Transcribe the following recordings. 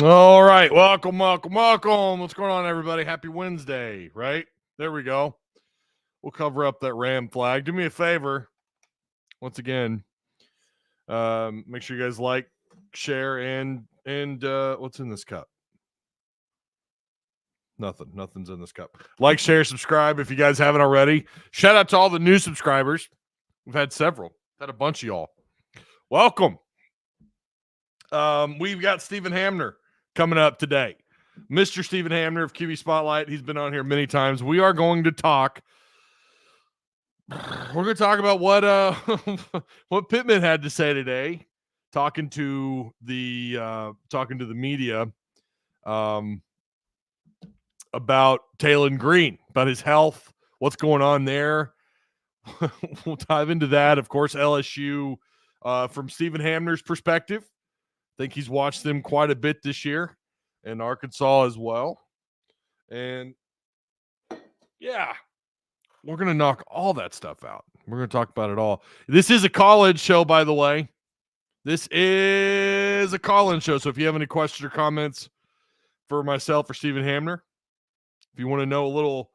All right. Welcome. What's going on, everybody? Happy Wednesday, right? There we go. We'll cover up that Ram flag. Do me a favor. Once again, make sure you guys like, share, and what's in this cup? Nothing's in this cup. Like, share, subscribe if you guys haven't already. Shout out to all the new subscribers. We've had several. Had a bunch of y'all. Welcome. We've got Stephen Hamner coming up today. Mr. Stephen Hamner of QB Spotlight. He's been on here many times. We are going to talk. We're going to talk about what Pittman had to say today, talking to the media about Taylen Green, about his health, what's going on there. We'll dive into that. Of course, LSU from Stephen Hamner's perspective. I think he's watched them quite a bit this year, and Arkansas as well. And yeah, we're going to knock all that stuff out. We're going to talk about it all. This is a call-in show, by the way. This is a call-in show. So if you have any questions or comments for myself or Stephen Hamner, if you want to know a little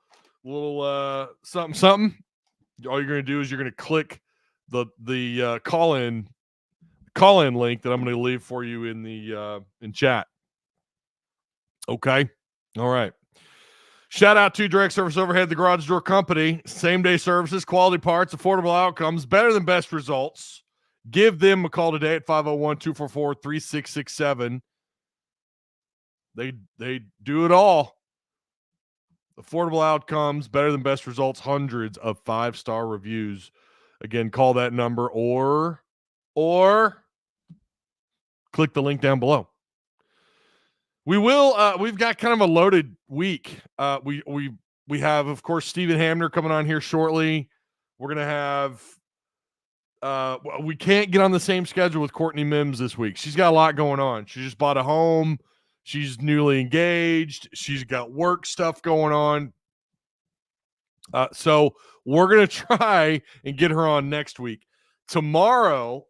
something, all you're going to do is you're going to click the call-in link that I'm going to leave for you in the in chat. Okay. All right. Shout out to Direct Service Overhead, the Garage Door Company. Same day services, quality parts, affordable outcomes, better than best results. Give them a call today at 501-244-3667. They do it all. Affordable outcomes, better than best results, hundreds of 5-star reviews. Again, call that number or click the link down below. We've got kind of a loaded week. We have, of course, Stephen Hamner coming on here shortly. We're going to have we can't get on the same schedule with Courtney Mims this week. She's got a lot going on. She just bought a home. She's newly engaged. She's got work stuff going on. So we're going to try and get her on next week. Tomorrow,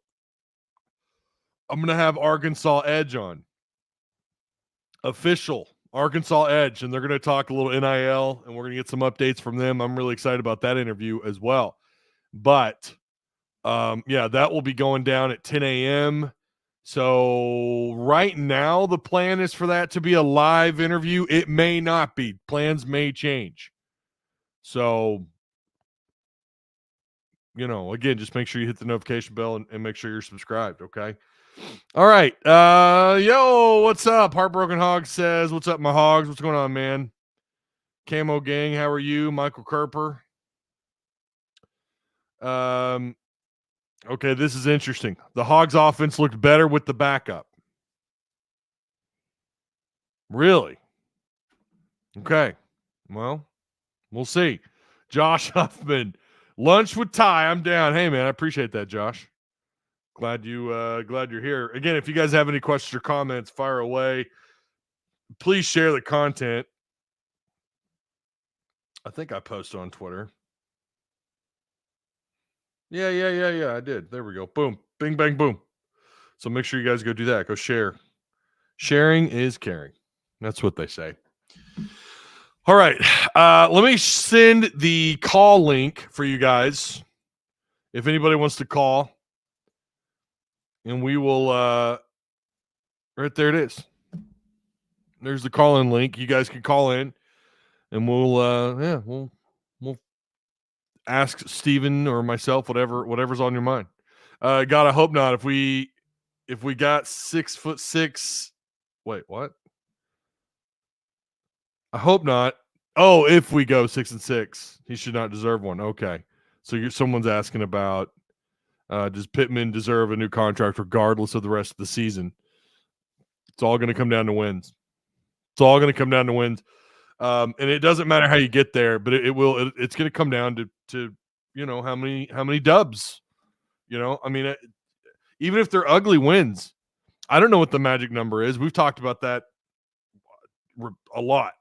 I'm going to have Arkansas Edge on. Official Arkansas Edge, and they're going to talk a little NIL, and we're going to get some updates from them. I'm really excited about that interview as well. But, that will be going down at 10 a.m., so right now, the plan is for that to be a live interview. It may not be. Plans may change. So, again, just make sure you hit the notification bell and make sure you're subscribed, okay? All right. Yo, what's up? Heartbroken Hog says, what's up, my hogs? What's going on, man? Camo Gang, how are you? Michael Kerper. Okay, this is interesting. The Hogs offense looked better with the backup. Really? Okay. Well, we'll see. Josh Huffman, lunch with Ty. I'm down. Hey, man, I appreciate that, Josh. Glad you're here. Again, if you guys have any questions or comments, fire away. Please share the content. I think I posted on Twitter. Yeah, I did. There we go. Boom. Bing, bang, boom. So make sure you guys go do that. Go share. Sharing is caring. That's what they say. All right. Let me send the call link for you guys. If anybody wants to call. And we will right there it is. There's the call-in link. You guys can call in and we'll ask Steven or myself, whatever's on your mind. God, I hope not. If we got 6'6", wait, what? I hope not. Oh, if we go 6-6, he should not deserve one. Okay. So someone's asking about does Pittman deserve a new contract regardless of the rest of the season? It's all going to come down to wins. And it doesn't matter how you get there, but it's going to come down to how many dubs. I mean, even if they're ugly wins, I don't know what the magic number is. We've talked about that a lot.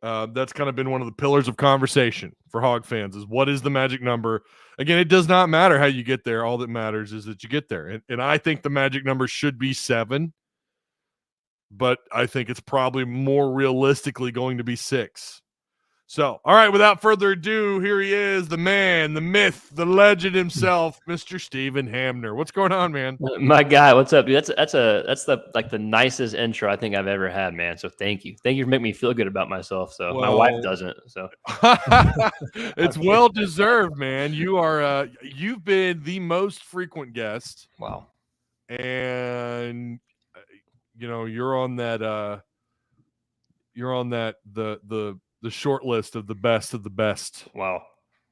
That's kind of been one of the pillars of conversation for Hog fans is what is the magic number? Again, it does not matter how you get there. All that matters is that you get there. And I think the magic number should be 7. but I think it's probably more realistically going to be 6. So, all right, without further ado, here he is, the man, the myth, the legend himself, Mr. Stephen Hamner. What's going on, man? My guy, what's up, dude? That's the nicest intro I think I've ever had, man. So thank you for making me feel good about myself. So my wife doesn't. So it's well deserved, man. You are you've been the most frequent guest. Wow. And you're on that the short list of the best of the best. Wow.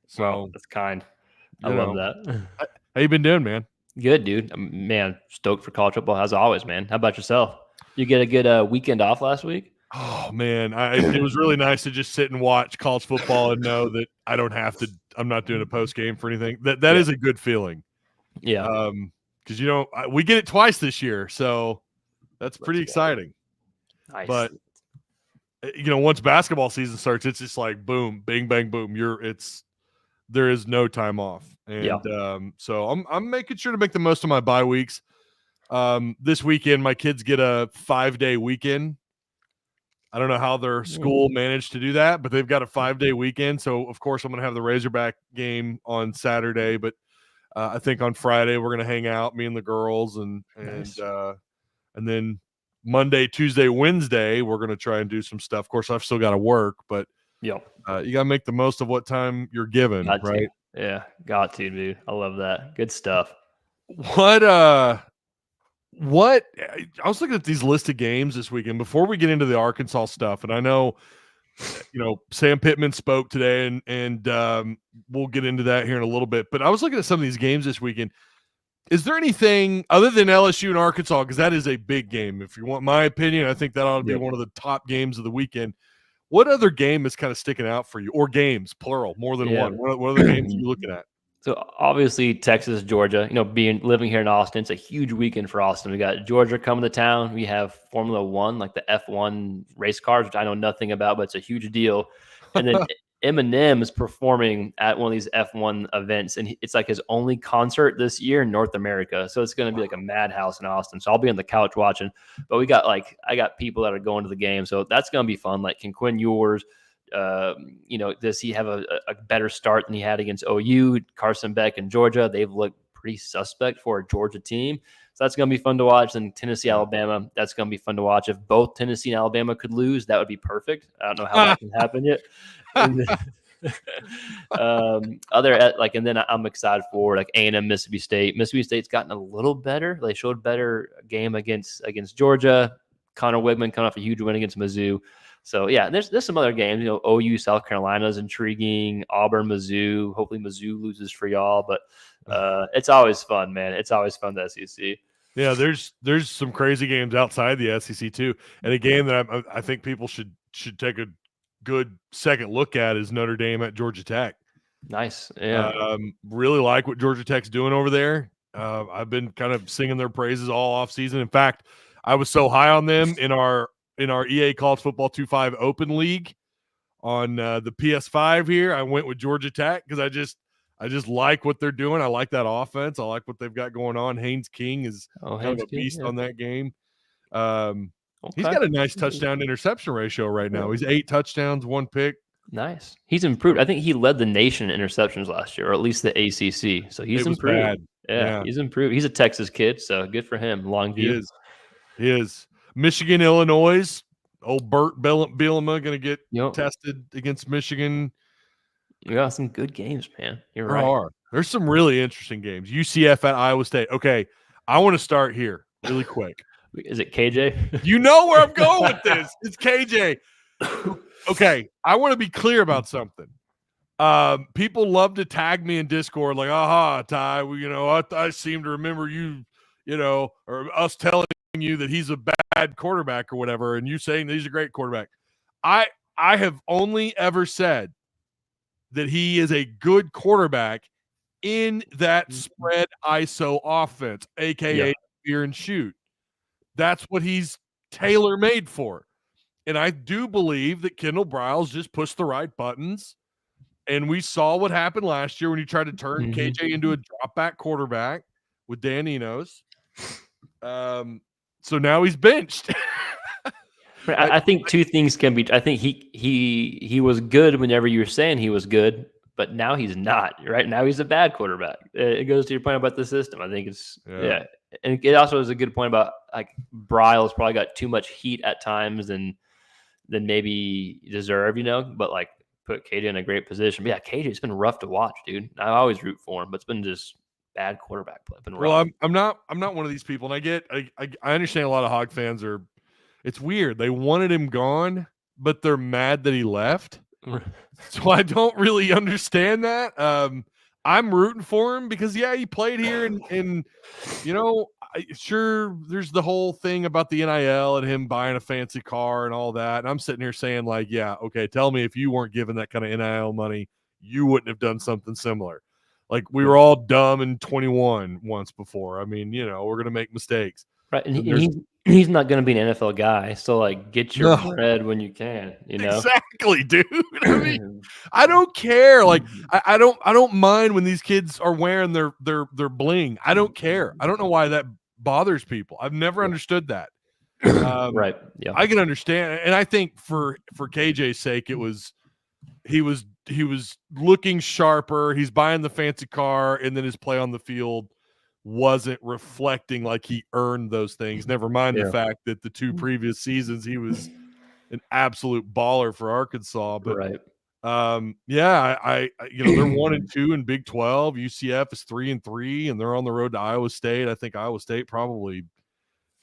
So wow, that's kind. I love that. How you been doing, man? Good, dude. Man, stoked for college football as always, man. How about yourself? You get a good weekend off last week? Oh man, it was really nice to just sit and watch college football and know that I don't have to. I'm not doing a post game for anything. That is a good feeling. Yeah. Because we get it twice this year, so that's pretty exciting. Nice. But once basketball season starts, it's just like boom, bang, bang, boom. There is no time off, and so I'm making sure to make the most of my bye weeks. This weekend, my kids get a 5-day weekend. I don't know how their school managed to do that, but they've got a 5-day weekend. So of course I'm going to have the Razorback game on Saturday, but I think on Friday we're going to hang out, me and the girls, and then Monday, Tuesday, Wednesday we're going to try and do some stuff. Of course, I've still got to work, but you got to make the most of what time you're given, right? Yeah, got to, dude. I love that. Good stuff. What I was looking at these listed games this weekend before we get into the Arkansas stuff, and I know Sam Pittman spoke today, and we'll get into that here in a little bit. But I was looking at some of these games this weekend. Is there anything other than LSU and Arkansas? Because that is a big game. If you want my opinion, I think that ought to be one of the top games of the weekend. What other game is kind of sticking out for you, or games, plural, more than one? What other games are you looking at? So obviously Texas, Georgia, living here in Austin, it's a huge weekend for Austin. We got Georgia coming to town. We have Formula One, like the F1 race cars, which I know nothing about, but it's a huge deal. And then Eminem is performing at one of these F1 events, and it's like his only concert this year in North America. So it's going to be like a madhouse in Austin. So I'll be on the couch watching, but I got people that are going to the game. So that's going to be fun. Like, can Quinn Ewers, does he have a better start than he had against OU? Carson Beck in Georgia, they've looked pretty suspect for a Georgia team. So that's going to be fun to watch. And Tennessee, Alabama, that's going to be fun to watch. If both Tennessee and Alabama could lose, that would be perfect. I don't know how that can happen yet. And then I'm excited for like A&M, Mississippi State. Mississippi State's gotten a little better. They showed better game against Georgia. Connor Wigman coming off a huge win against Mizzou. So yeah, there's some other games. OU, South Carolina is intriguing. Auburn, Mizzou. Hopefully Mizzou loses for y'all, but it's always fun, man. It's always fun, the SEC. Yeah, there's some crazy games outside the SEC too, and a game that I think people should take a good second look at is Notre Dame at Georgia Tech. Nice. Yeah. Really like what Georgia Tech's doing over there. I've been kind of singing their praises all offseason. In fact, I was so high on them in our EA College Football 2.5 Open League on the PS5 here. I went with Georgia Tech because I just like what they're doing. I like that offense. I like what they've got going on. Haynes King is kind of a beast on that game. He's got a nice touchdown interception ratio right now. He's 8 touchdowns, 1 pick. Nice. He's improved. I think he led the nation in interceptions last year, or at least the ACC. So he's improved. Bad. Yeah, he's improved. He's a Texas kid, so good for him. Long view. He is. Michigan, Illinois. Old Burt Bielema going to get tested against Michigan. We got some good games, man. You're right. There's some really interesting games. UCF at Iowa State. Okay, I want to start here really quick. Is it KJ? You know where I'm going with this. It's KJ. Okay, I want to be clear about something. People love to tag me in Discord like, aha, Ty, I seem to remember you, or us telling you that he's a bad quarterback or whatever, and you saying that he's a great quarterback. I have only ever said that he is a good quarterback in that spread ISO offense, aka fear and shoot. That's what he's tailor-made for. And I do believe that Kendall Briles just pushed the right buttons. And we saw what happened last year when he tried to turn KJ into a drop-back quarterback with Dan Enos. So now he's benched. I think two things can be. I think he was good whenever you were saying he was good, but now he's not. Right now he's a bad quarterback. It goes to your point about the system. I think it's and it also is a good point about like Bryles probably got too much heat at times than maybe deserve, But like put KJ in a great position. But yeah, KJ's been rough to watch, dude. I always root for him, but it's been just bad quarterback play. Been rough. Well, I'm not one of these people, and I understand a lot of Hog fans are. It's weird. They wanted him gone, but they're mad that he left. So I don't really understand that. I'm rooting for him because he played here, and sure, there's the whole thing about the NIL and him buying a fancy car and all that. And I'm sitting here saying like, yeah, okay, tell me if you weren't given that kind of NIL money, you wouldn't have done something similar. Like we were all dumb in 21 once before. I mean, we're gonna make mistakes. Right, and he's not going to be an NFL guy, so like get your bread when you can, Exactly, dude. I mean, I don't care. Like I don't mind when these kids are wearing their bling. I don't care. I don't know why that bothers people. I've never understood that. Right. Yeah. I can understand, and I think for KJ's sake, he was looking sharper. He's buying the fancy car, and then his play on the field wasn't reflecting like he earned those things. Never mind the fact that the two previous seasons he was an absolute baller for Arkansas. But right. I they're 1-2 in Big 12. UCF is 3-3, and they're on the road to Iowa State. I think Iowa State probably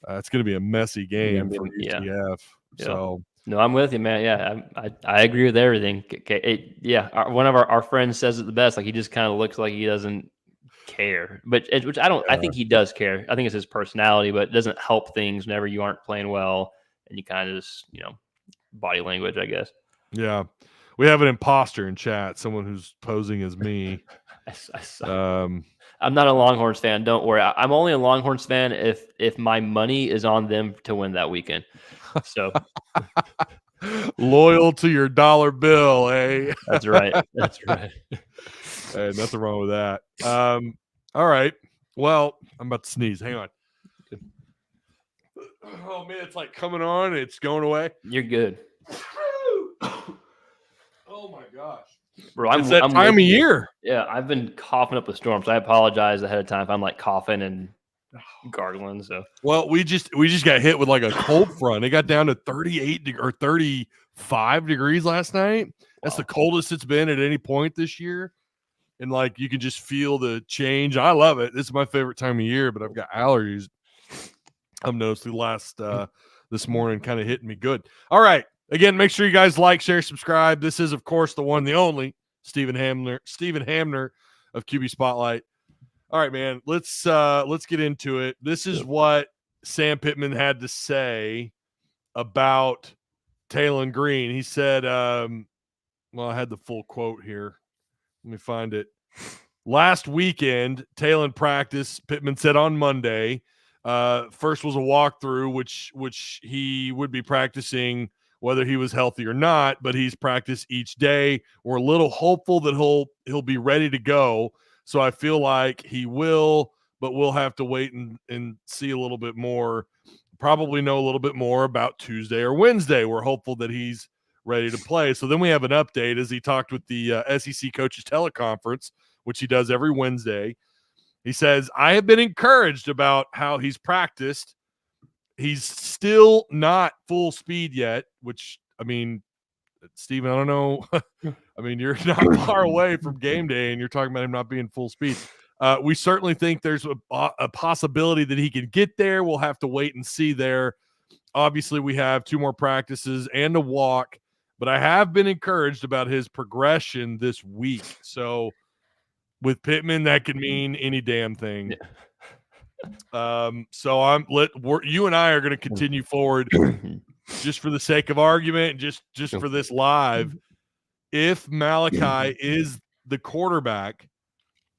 it's going to be a messy game for UCF. Yeah. So no, I'm with you, man. Yeah, I agree with everything. One of our friends says it the best. Like he just kind of looks like he doesn't care, but which I don't. I think he does care. I think it's his personality, but it doesn't help things whenever you aren't playing well and you kind of just body language, I guess. Yeah, we have an imposter in chat. Someone who's posing as me. I'm not a Longhorns fan. Don't worry. I'm only a Longhorns fan if my money is on them to win that weekend. So loyal to your dollar bill, eh? That's right. That's right. Hey, nothing wrong with that. All right. Well, I'm about to sneeze. Hang on. Oh man, it's like coming on. It's going away. You're good. Oh my gosh. Bro, it's that time of year. Yeah, I've been coughing up a storm, so I apologize ahead of time if I'm like coughing and gargling. So we just got hit with like a cold front. It got down to 38 or 35 degrees last night. That's the coldest it's been at any point this year. And like you can just feel the change. I love it. This is my favorite time of year, but I've got allergies. I've noticed the last this morning kind of hitting me good. All right. Again, make sure you guys like, share, subscribe. This is, of course, the one, the only Stephen Hamner of QB Spotlight. All right, man. Let's get into it. This is what Sam Pittman had to say about Taylen Green. He said, I had the full quote here. Let me find it. Last weekend, Taylen practiced, Pittman said on Monday. First was a walkthrough, which he would be practicing whether he was healthy or not, but he's practiced each day. We're a little hopeful that he'll be ready to go. So I feel like he will, but we'll have to wait and see a little bit more, probably know a little bit more about Tuesday or Wednesday. We're hopeful that he's ready to play. So then we have an update as he talked with the SEC coaches teleconference, which he does every Wednesday. He says, I have been encouraged about how he's practiced. He's still not full speed yet, which, I mean, Stephen, I don't know. I mean, you're not far away from game day, and you're talking about him not being full speed. We certainly think there's a possibility that he can get there. We'll have to wait and see there. Obviously, we have 2 more practices and a walk, but I have been encouraged about his progression this week. So with Pittman, that could mean any damn thing. Yeah. So you and I are going to continue forward just for the sake of argument, just for this live. If Malachi is the quarterback,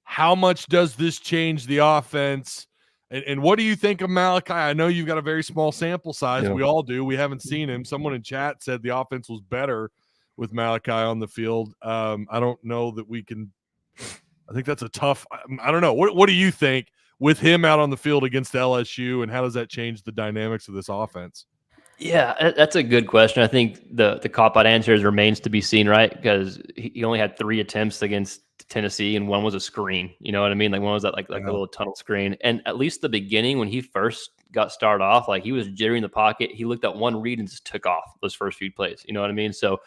how much does this change the offense? And what do you think of Malachi? I know you've got a very small sample size. Yeah. We all do. We haven't seen him. Someone in chat said the offense was better with Malachi on the field. I don't know that we can. I think that's a tough. I don't know. What do you think with him out on the field against LSU, and how does that change the dynamics of this offense? Yeah, that's a good question. I think the cop-out answer remains to be seen, right? Because he only had 3 attempts against Tennessee, and one was a screen. You know what I mean? Like one was that like a little tunnel screen. And at least the beginning, when he first got started off, like he was jittering the pocket. He looked at one read and just took off those first few plays. You know what I mean? So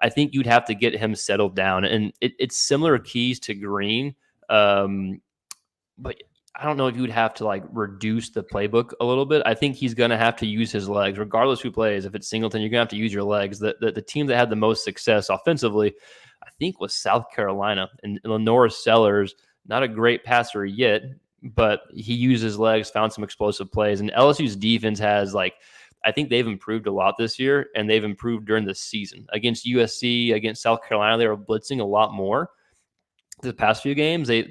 I think you'd have to get him settled down, and it's similar keys to Green. But I don't know if you would have to like reduce the playbook a little bit. I think he's going to have to use his legs, regardless who plays. If it's Singleton, you're going to have to use your legs. The team that had the most success offensively, I think, was South Carolina. And Lenore Sellers, not a great passer yet, but he used his legs, found some explosive plays. And LSU's defense has I think they've improved a lot this year, and they've improved during the season. Against USC, against South Carolina, they were blitzing a lot more. The past few games, they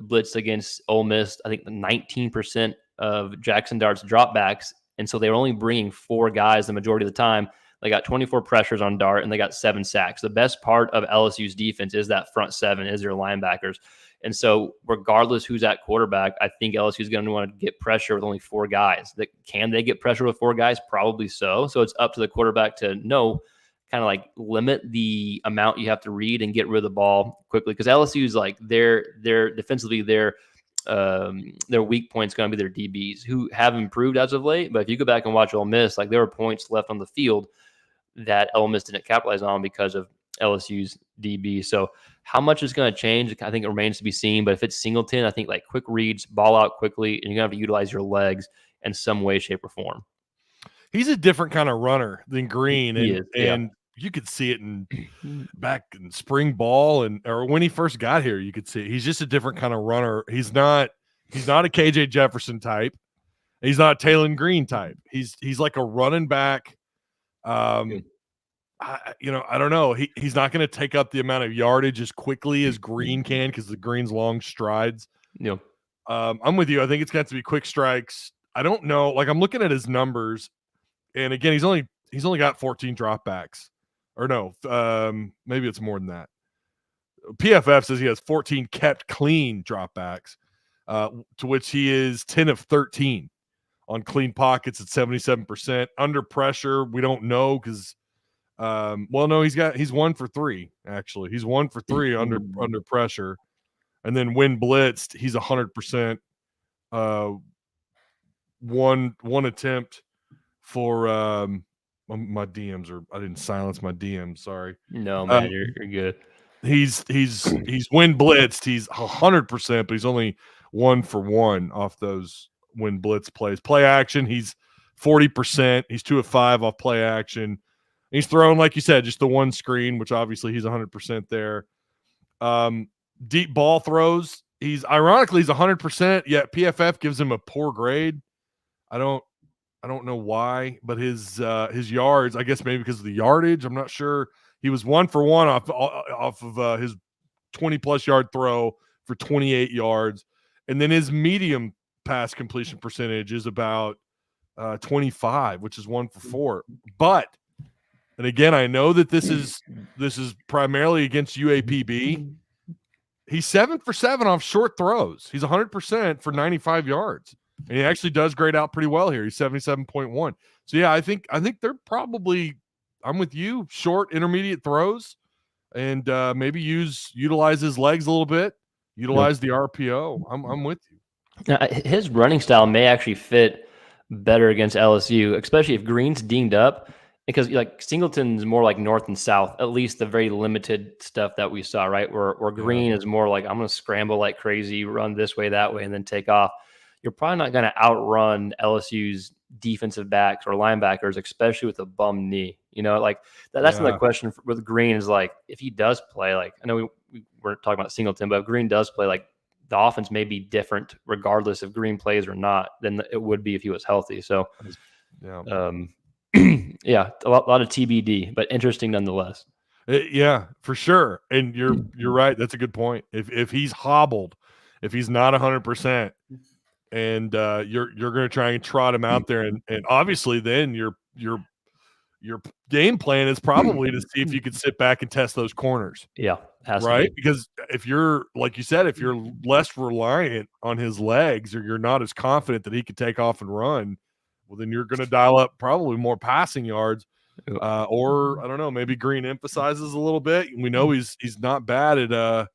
blitzed against Ole Miss, I think 19% of Jackson Dart's dropbacks. And so they were only bringing 4 guys the majority of the time. They got 24 pressures on Dart, and they got 7 sacks. The best part of LSU's defense is that front 7, is their linebackers. And so regardless who's at quarterback, I think LSU is going to want to get pressure with only 4 guys. Can they get pressure with 4 guys? Probably so. So it's up to the quarterback to know, kind of like limit the amount you have to read and get rid of the ball quickly. Because LSU is like their defensively, their weak point's going to be their DBs, who have improved as of late. But if you go back and watch Ole Miss, like there were points left on the field that Ole Miss didn't capitalize on because of LSU's DB. So how much is going to change? I think it remains to be seen. But if it's Singleton, I think like quick reads, ball out quickly, and you're going to have to utilize your legs in some way, shape, or form. He's a different kind of runner than Green, and you could see it back in spring ball or when he first got here. You could see it. He's just a different kind of runner. He's not a KJ Jefferson type. He's not a Taylen Green type. He's like a running back. I don't know. He's not going to take up the amount of yardage as quickly as Green can because the Green's long strides. Yeah. I'm with you. I think it's got to be quick strikes. I don't know. Like I'm looking at his numbers, and again, he's only got 14 dropbacks. Or no, maybe it's more than that. PFF says he has 14 kept clean dropbacks, to which he is 10 of 13 on clean pockets at 77%. Under pressure, we don't know because, he's 1 for 3 actually. He's 1 for 3 under pressure, and then when blitzed, he's 100%. One attempt for my DMs I didn't silence my DMs. Sorry. No, man, you're good. He's when blitzed, he's 100%, but he's only 1 for 1 off those when blitz plays. Play action, he's 40%. He's 2 of 5 off play action. He's thrown, like you said, just the one screen, which obviously he's 100% there. Deep ball throws, he's 100%, yet PFF gives him a poor grade. I don't know why, but his yards, I guess maybe because of the yardage, I'm not sure. He was 1 for 1 off of his 20-plus yard throw for 28 yards. And then his medium pass completion percentage is about 25, which is 1 for 4. But, and again, I know that this is primarily against UAPB. He's 7 for 7 off short throws. He's 100% for 95 yards. And he actually does grade out pretty well here. He's 77.1. So yeah, I think they're probably, I'm with you, short intermediate throws, and maybe utilize his legs a little bit, utilize the RPO. I'm with you. Now, his running style may actually fit better against LSU, especially if Green's dinged up, because like Singleton's more like north and south, at least the very limited stuff that we saw, right? Where Green is more like, I'm going to scramble like crazy, run this way, that way, and then take off. You're probably not going to outrun LSU's defensive backs or linebackers, especially with a bum knee. You know, like that's another question with Green is like, if he does play, like I know we weren't talking about Singleton, but if Green does play, like the offense may be different regardless if Green plays or not than it would be if he was healthy. So, yeah, a lot of TBD, but interesting nonetheless. Yeah, for sure. And you're right. That's a good point. If he's hobbled, if he's not 100%. And you're going to try and trot him out there, and obviously then your game plan is probably to see if you could sit back and test those corners. Yeah, right. Because if you're, like you said, if you're less reliant on his legs, or you're not as confident that he could take off and run, well, then you're going to dial up probably more passing yards. Or I don't know, maybe Green emphasizes a little bit. We know he's not bad at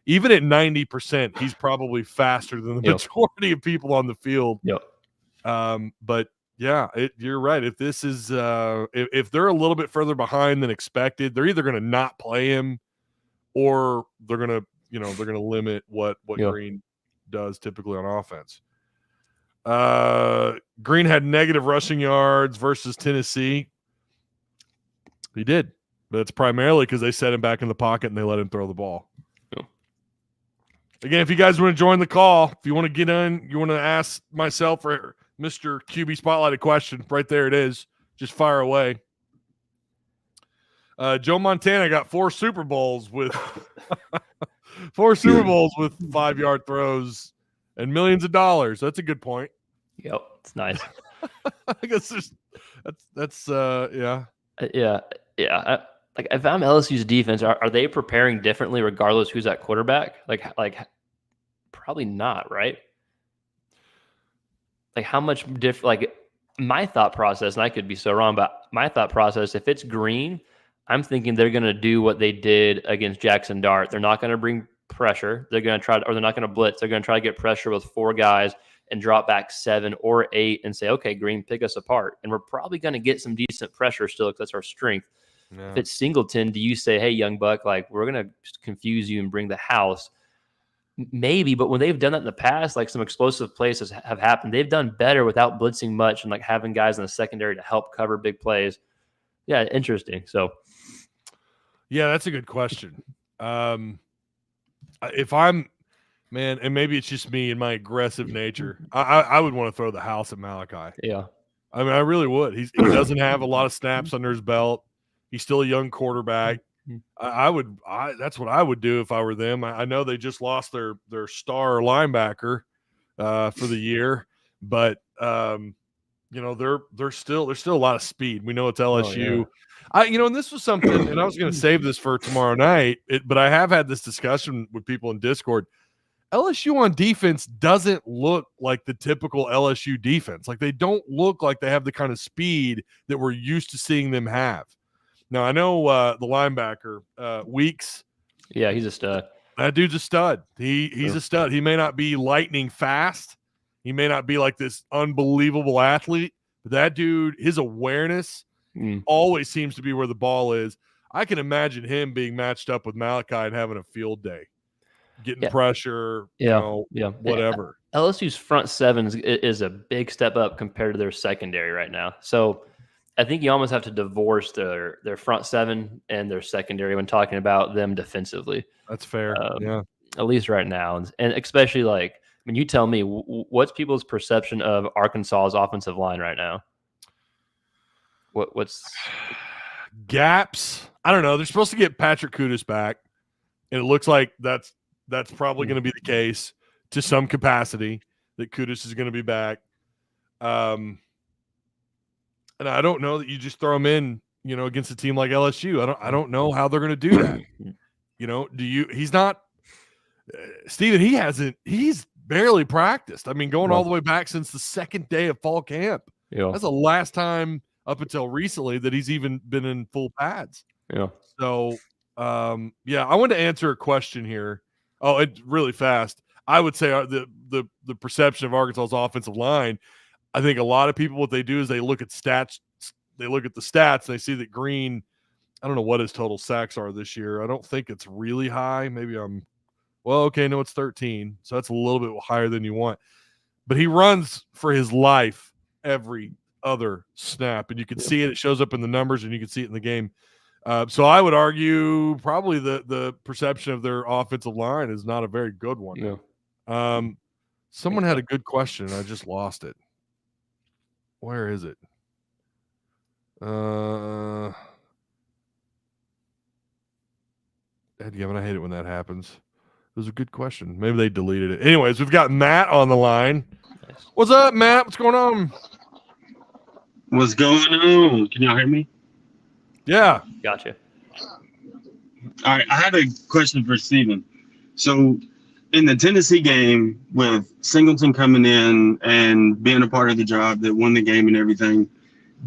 even at 90%, he's probably faster than the majority of people on the field. But yeah, you're right. If this is if they're a little bit further behind than expected, they're either going to not play him or they're going to limit what Green does typically on offense. Green had negative rushing yards versus Tennessee. He did, but it's primarily because they set him back in the pocket and they let him throw the ball. Again, if you guys want to join the call, if you want to get in, you want to ask myself or Mr. QB Spotlight a question, right there it is. Just fire away. Joe Montana got 4 Super Bowls with 5-yard throws and millions of dollars. That's a good point. Yep, it's nice. I guess that's yeah. Yeah. Like if I'm LSU's defense, are they preparing differently regardless who's at quarterback? Like probably not, right? Like how much different? Like my thought process, and I could be so wrong, but my thought process, if it's Green, I'm thinking they're going to do what they did against Jackson Dart. They're not going to bring pressure. They're going to try, or they're not going to blitz. They're going to try to get pressure with 4 guys and drop back 7 or 8 and say, okay, Green, pick us apart. And we're probably going to get some decent pressure still because that's our strength. Yeah. If it's Singleton, do you say, hey, young buck, like we're going to confuse you and bring the house? Maybe, but when they've done that in the past, like some explosive plays have happened, they've done better without blitzing much and like having guys in the secondary to help cover big plays. Yeah, interesting. So, yeah, that's a good question. If I'm, man, and maybe it's just me and my aggressive nature, I would want to throw the house at Malachi. Yeah. I mean, I really would. He doesn't have a lot of snaps under his belt. He's still a young quarterback. That's what I would do if I were them. I know they just lost their star linebacker for the year, but there's still a lot of speed. We know it's LSU. Oh, yeah. And this was something, and I was going to save this for tomorrow night, but I have had this discussion with people in Discord. LSU on defense doesn't look like the typical LSU defense. Like they don't look like they have the kind of speed that we're used to seeing them have. Now, I know the linebacker, Weeks. Yeah, he's a stud. That dude's a stud. He's a stud. He may not be lightning fast. He may not be like this unbelievable athlete. But that dude, his awareness always seems to be where the ball is. I can imagine him being matched up with Malachi and having a field day. Getting pressure, whatever. LSU's front 7 is a big step up compared to their secondary right now. So I think you almost have to divorce their front 7 and their secondary when talking about them defensively. That's fair. At least right now. And especially you tell me, what's people's perception of Arkansas's offensive line right now? What's gaps? I don't know. They're supposed to get Patrick Kudus back. And it looks like that's probably going to be the case to some capacity that Kudus is going to be back. And I don't know that you just throw him in, against a team like LSU. I don't know how they're going to do that. He's not Stephen. He's barely practiced. I mean, going all the way back since the second day of fall camp. Yeah. That's the last time up until recently that he's even been in full pads. Yeah. So, I want to answer a question here. Oh, it's really fast. I would say the perception of Arkansas's offensive line, I think a lot of people, what they do is they look at stats. They look at the stats and they see that Green, I don't know what his total sacks are this year. I don't think it's really high. Maybe it's 13. So that's a little bit higher than you want. But he runs for his life every other snap. And you can see it. It shows up in the numbers and you can see it in the game. So I would argue probably the perception of their offensive line is not a very good one. Yeah. Someone had a good question. I just lost it. Where is it? Dadgummit, I hate it when that happens. It was a good question. Maybe they deleted it. Anyways, we've got Matt on the line. Nice. What's up, Matt? What's going on? What's going on? Can y'all hear me? Yeah. Gotcha. All right. I had a question for Stephen. So in the Tennessee game, with Singleton coming in and being a part of the job that won the game and everything,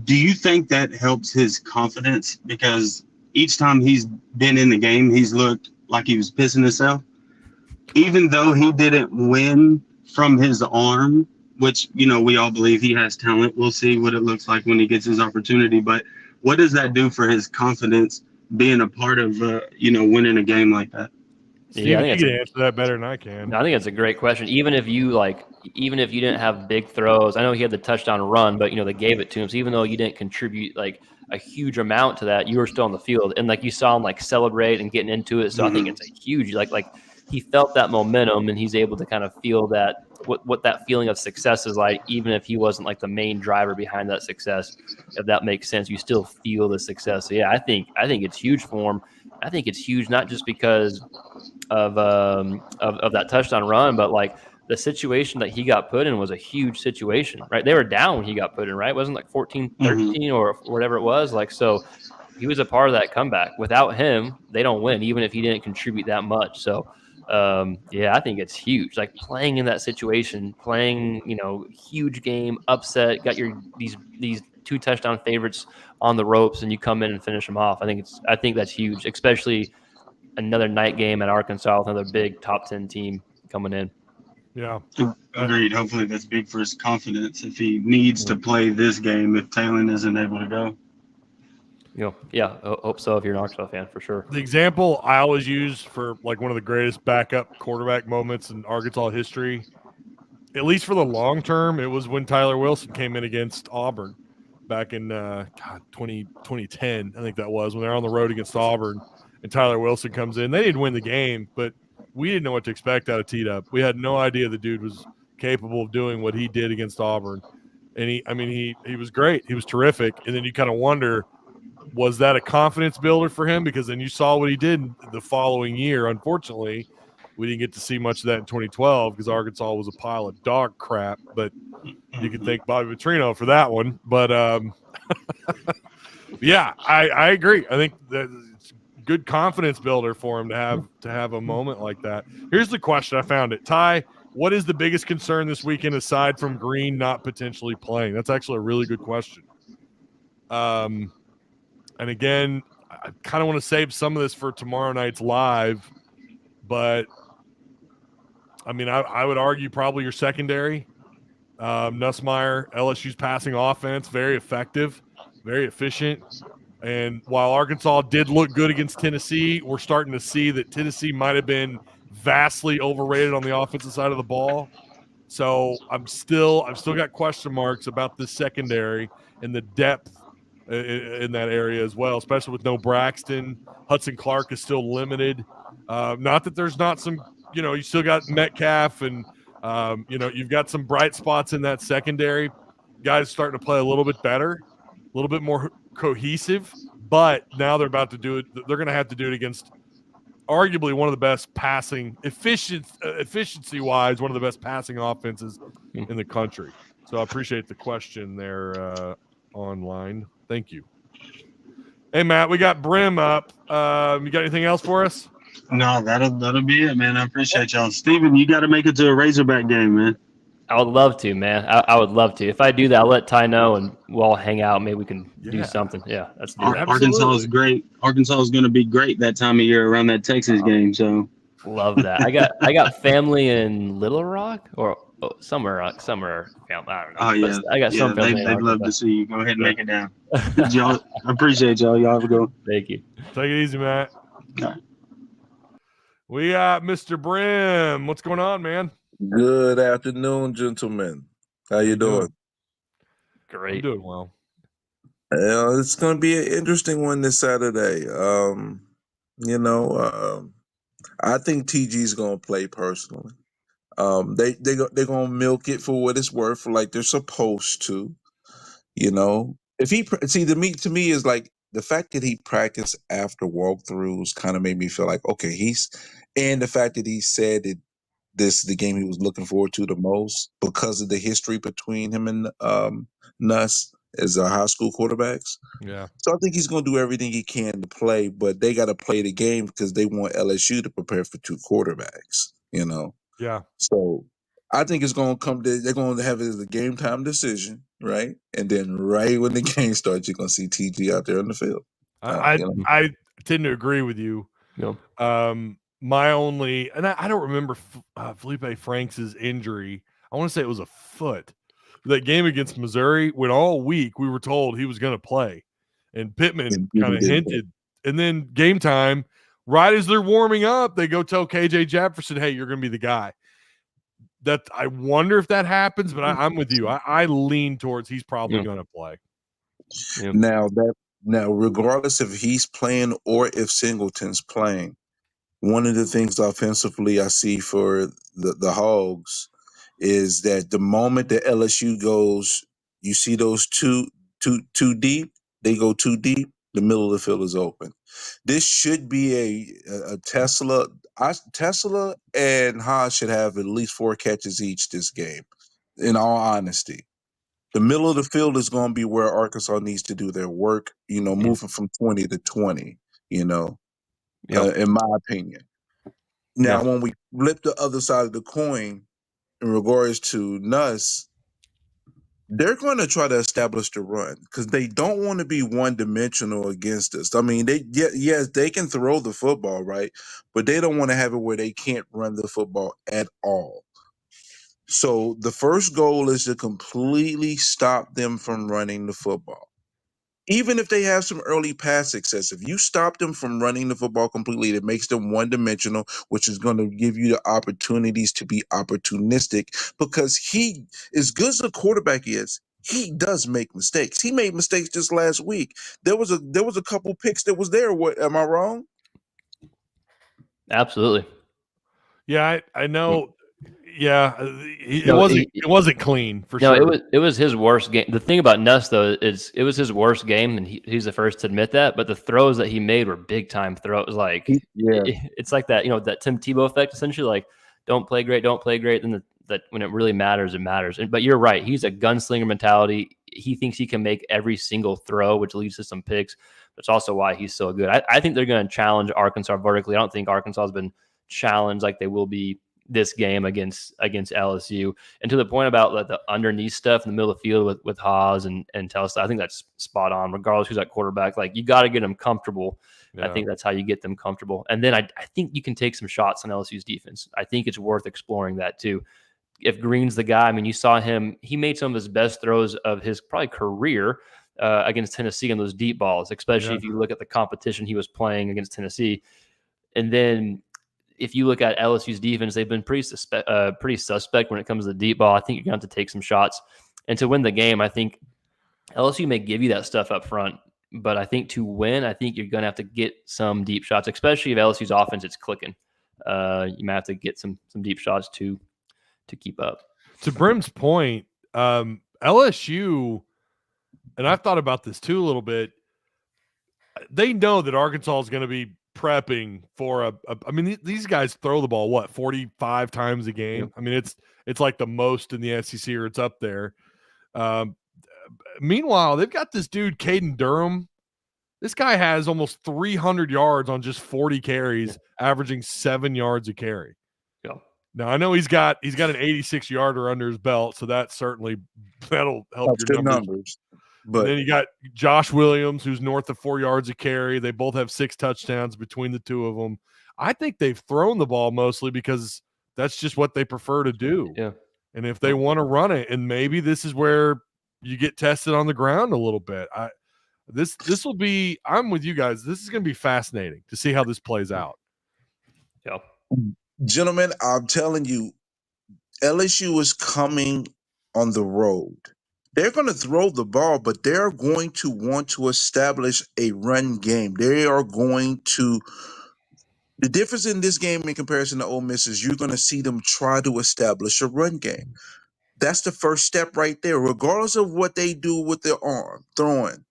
do you think that helps his confidence? Because each time he's been in the game, he's looked like he was pissing himself. Even though he didn't win from his arm, which, we all believe he has talent. We'll see what it looks like when he gets his opportunity. But what does that do for his confidence being a part of, winning a game like that? Steven, you can answer that better than I can. I think it's a great question. Even if you didn't have big throws, I know he had the touchdown run, but they gave it to him. So even though you didn't contribute like a huge amount to that, you were still on the field, and like you saw him like celebrate and getting into it. So I think it's a huge like he felt that momentum, and he's able to kind of feel that what that feeling of success is like, even if he wasn't like the main driver behind that success. If that makes sense, you still feel the success. So yeah, I think it's huge for him. I think it's huge not just because of that touchdown run, but like the situation that he got put in was a huge situation, right? They were down when he got put in, right? It wasn't like 14-13 or whatever it was. Like, so he was a part of that comeback. Without him, they don't win, even if he didn't contribute that much. So yeah, I think it's huge. Like playing in that situation, playing, huge game, upset, got these 2 touchdown favorites on the ropes, and you come in and finish them off. I think that's huge, especially another night game at Arkansas with another big top 10 team coming in. Yeah. Agreed. Hopefully that's big for his confidence if he needs to play this game if Taylen isn't able to go. Yeah, I hope so if you're an Arkansas fan, for sure. The example I always use for like one of the greatest backup quarterback moments in Arkansas history, at least for the long term, it was when Tyler Wilson came in against Auburn back in 2010, I think that was, when they're on the road against Auburn. And Tyler Wilson comes in. They didn't win the game, but we didn't know what to expect out of T-Dub. We had no idea the dude was capable of doing what he did against Auburn. And he was great. He was terrific. And then you kind of wonder, was that a confidence builder for him? Because then you saw what he did the following year. Unfortunately, we didn't get to see much of that in 2012 because Arkansas was a pile of dog crap. But you can thank Bobby Petrino for that one. But yeah, I agree. I think that it's a good confidence builder for him to have a moment like that. Here's the question. I found it. Ty, what is the biggest concern this weekend aside from Green not potentially playing? That's actually a really good question. And again, I kind of want to save some of this for tomorrow night's live, but I mean, I would argue probably your secondary. Nussmeier, LSU's passing offense, very effective, very efficient. And while Arkansas did look good against Tennessee, we're starting to see that Tennessee might have been vastly overrated on the offensive side of the ball. So I've still got question marks about this secondary and the depth in that area as well, especially with no Braxton. Hudson Clark is still limited. Not that there's not some, you still got Metcalf and, you've got some bright spots in that secondary. Guys starting to play a little bit better, a little bit more cohesive, but now they're about to do it. They're going to have to do it against arguably one of the best passing efficiency-wise, one of the best passing offenses in the country. So I appreciate the question there online. Thank you. Hey, Matt, we got Brim up. You got anything else for us? No, that'll be it, man. I appreciate y'all. Steven, you got to make it to a Razorback game, man. I would love to, man. I would love to. If I do that, I'll let Ty know, and we'll all hang out. Maybe we can do something. Yeah, that's Arkansas is great. Arkansas is going to be great that time of year around that Texas game. So love that. I got family in Little Rock or somewhere. Family. I don't know. Oh yeah, I got some family. They'd love to see you. Go ahead and make it down. Y'all, I appreciate y'all. Y'all have a good one. Thank you. Take it easy, Matt. All right. We got Mr. Brim. What's going on, man? Good afternoon, gentlemen. How you doing? Great. I'm doing well. It's going to be an interesting one this Saturday. I think TG's going to play personally. They're going to milk it for what it's worth, like they're supposed to. If he to me is like the fact that he practiced after walkthroughs kind of made me feel like okay, and the fact that he said that this is the game he was looking forward to the most because of the history between him and Nuss as high school quarterbacks. Yeah. So I think he's going to do everything he can to play, but they got to play the game because they want LSU to prepare for 2 quarterbacks, Yeah. So I think it's going to come to, they're going to have it as a game time decision, right? And then right when the game starts, you're going to see TG out there on the field. I tend to agree with you. My only, and I don't remember Felipe Franks' injury. I want to say it was a foot. That game against Missouri, when all week we were told he was going to play, and Pittman kind of hinted. And then game time, right as they're warming up, they go tell KJ Jefferson, "Hey, you're going to be the guy." That I wonder if that happens, but I'm with you. I lean towards he's probably going to play. Now, regardless if he's playing or if Singleton's playing, one of the things offensively I see for the Hogs is that the moment that LSU goes, you see those too deep, they go too deep, the middle of the field is open. This should be a Tesla. Tesla and Haas should have at least 4 catches each this game, in all honesty. The middle of the field is going to be where Arkansas needs to do their work, moving from 20 to 20, in my opinion. Now, when we flip the other side of the coin in regards to Nuss, they're going to try to establish the run because they don't want to be one-dimensional against us. I mean, yes, they can throw the football, right? But they don't want to have it where they can't run the football at all. So the first goal is to completely stop them from running the football. Even if they have some early pass success, if you stop them from running the football completely, it makes them one-dimensional, which is going to give you the opportunities to be opportunistic because he, as good as a quarterback is, he does make mistakes. He made mistakes just last week. There was a couple picks that was there. What, am I wrong? Absolutely. Yeah, I know. Yeah, it wasn't clean for sure. No, it was his worst game. The thing about Nuss though is it was his worst game, and he's the first to admit that. But the throws that he made were big time throws. Like it's like that, that Tim Tebow effect. Essentially, like don't play great. Then that when it really matters, it matters. But you're right. He's a gunslinger mentality. He thinks he can make every single throw, which leads to some picks. That's also why he's so good. I think they're going to challenge Arkansas vertically. I don't think Arkansas has been challenged like they will be this game against LSU. And to the point about the underneath stuff in the middle of the field with Haas and Telstar, I think that's spot on. Regardless who's at quarterback, like you got to get them comfortable. Yeah. I think that's how you get them comfortable. And then I think you can take some shots on LSU's defense. I think it's worth exploring that too. If Green's the guy, I mean, you saw him, he made some of his best throws of his probably career against Tennessee on those deep balls, especially if you look at the competition he was playing against Tennessee. And then if you look at LSU's defense, they've been pretty suspect when it comes to the deep ball. I think you're going to have to take some shots. And to win the game, I think LSU may give you that stuff up front. But I think to win, I think you're going to have to get some deep shots, especially if LSU's offense is clicking. You might have to get some deep shots to keep up. To Brim's point, LSU, and I've thought about this too a little bit, they know that Arkansas is going to be prepping for I mean, these guys throw the ball 45 times a game. Yep. I mean, it's like the most in the SEC, or it's up there. Meanwhile, they've got this dude Caden Durham. This guy has almost 300 yards on just 40 carries, averaging 7 yards a carry. Yeah. Now I know he's got an 86-yarder under his belt, so that'll help your numbers. But then you got Josh Williams, who's north of 4 yards a carry. They both have 6 touchdowns between the two of them. I think they've thrown the ball mostly because that's just what they prefer to do. Yeah. And if they want to run it, and maybe this is where you get tested on the ground a little bit. This will be, I'm with you guys. This is going to be fascinating to see how this plays out. Yeah. Gentlemen, I'm telling you, LSU is coming on the road. They're going to throw the ball, but they're going to want to establish a run game. They are going to – the difference in this game in comparison to Ole Miss is you're going to see them try to establish a run game. That's the first step right there, regardless of what they do with their arm, throwing.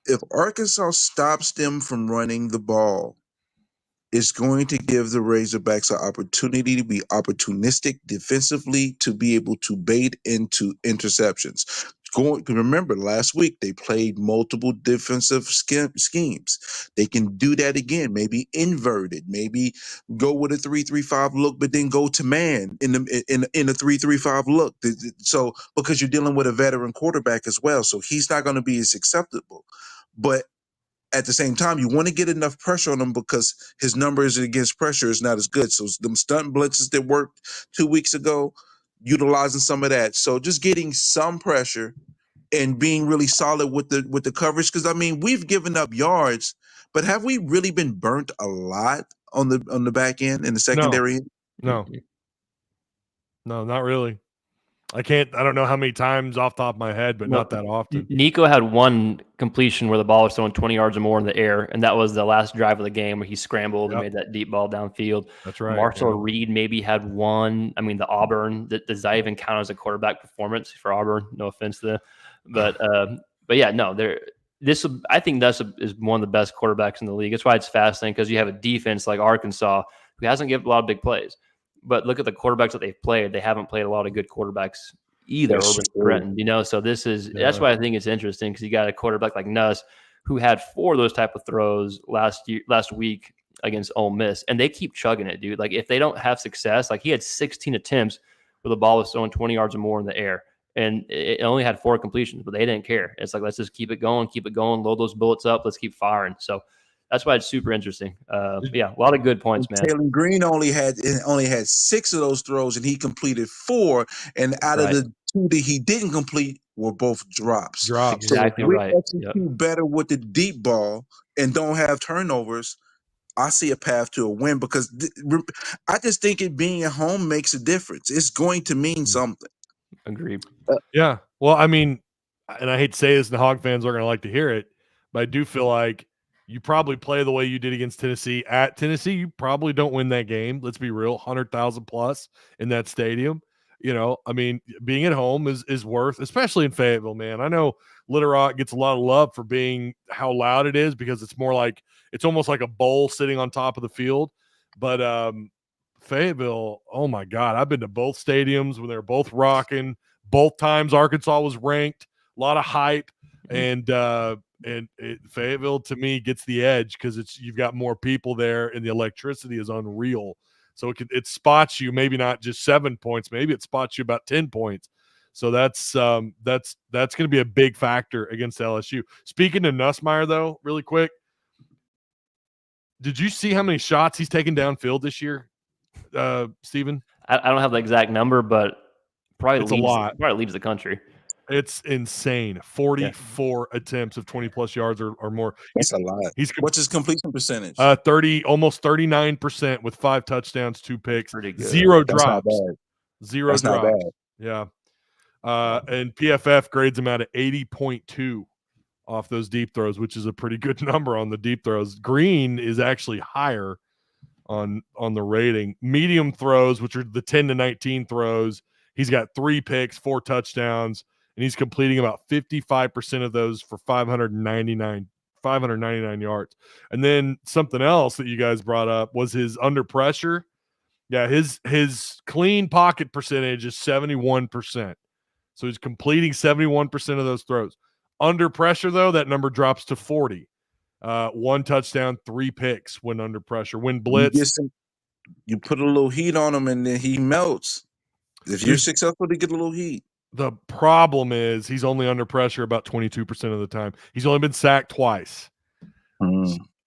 If Arkansas stops them from running the ball, is going to give the Razorbacks an opportunity to be opportunistic defensively, to be able to bait into interceptions. Remember, last week they played multiple defensive schemes. They can do that again, maybe inverted, maybe go with a 3-3-5 look, but then go to man in a 3-3-5 look. So because you're dealing with a veteran quarterback as well, so he's not going to be as acceptable. But at the same time, you want to get enough pressure on him because his numbers against pressure is not as good. So them stunt blitzes that worked 2 weeks ago, utilizing some of that. So just getting some pressure and being really solid with the coverage. Because I mean, we've given up yards, but have we really been burnt a lot on the back end in the secondary? No, not really. I don't know how many times off the top of my head, but not that often. Nico had one completion where the ball was thrown 20 yards or more in the air, and that was the last drive of the game where he scrambled and made that deep ball downfield. That's right. Marshall Reed maybe had one. I mean, the Auburn, does that even count as a quarterback performance for Auburn? No offense to them. But yeah, no, I think is one of the best quarterbacks in the league. That's why it's fascinating, because you have a defense like Arkansas who hasn't given a lot of big plays. But look at the quarterbacks that they've played. They haven't played a lot of good quarterbacks either, or been threatened, so that's why I think it's interesting, because you got a quarterback like Nuss who had 4 of those type of throws last week against Ole Miss, and they keep chugging it, dude. Like, if they don't have success, like he had 16 attempts where the ball was thrown 20 yards or more in the air, and it only had 4 completions, but they didn't care. It's like, let's just keep it going, load those bullets up, let's keep firing. So that's why it's super interesting. Yeah, a lot of good points, man. Taylen Green only had 6 of those throws, and he completed 4. And out of the 2 that he didn't complete were both drops. Exactly so right. Execute better with the deep ball and don't have turnovers. I see a path to a win, because I just think it being at home makes a difference. It's going to mean something. Agreed. Yeah. Well, I mean, and I hate to say this, and the Hog fans are going to like to hear it, but I do feel like you probably play the way you did against Tennessee at Tennessee. You probably don't win that game. Let's be real, 100,000 plus in that stadium. I mean, being at home is worth, especially in Fayetteville, man. I know Little Rock gets a lot of love for being how loud it is, because it's more like, it's almost like a bowl sitting on top of the field. But Fayetteville, oh my God, I've been to both stadiums when they're both rocking. Both times Arkansas was ranked, a lot of hype, and Fayetteville to me gets the edge, because you've got more people there, and the electricity is unreal. So it spots you, maybe not just 7 points, maybe it spots you about 10 points. So that's going to be a big factor against LSU. Speaking of Nussmeier, though, really quick, did you see how many shots he's taken downfield this year, Stephen? I don't have the exact number, but it's a lot. Probably leads the country. It's insane. 44 attempts of 20-plus yards or more. That's a lot. What's his completion percentage? Almost 39% with 5 touchdowns, 2 picks, 0 drops. Not bad. 0 drops. Not bad. Yeah. And PFF grades him out at 80.2 off those deep throws, which is a pretty good number on the deep throws. Green is actually higher on the rating. Medium throws, which are the 10 to 19 throws, he's got 3 picks, 4 touchdowns, and he's completing about 55% of those for 599 yards. And then something else that you guys brought up was his under pressure. Yeah, his clean pocket percentage is 71%. So he's completing 71% of those throws. Under pressure, though, that number drops to 40. 1 touchdown, 3 picks when under pressure. When blitz, you put a little heat on him, and then he melts. If you're successful, to get a little heat. The problem is he's only under pressure about 22% of the time. He's only been sacked twice.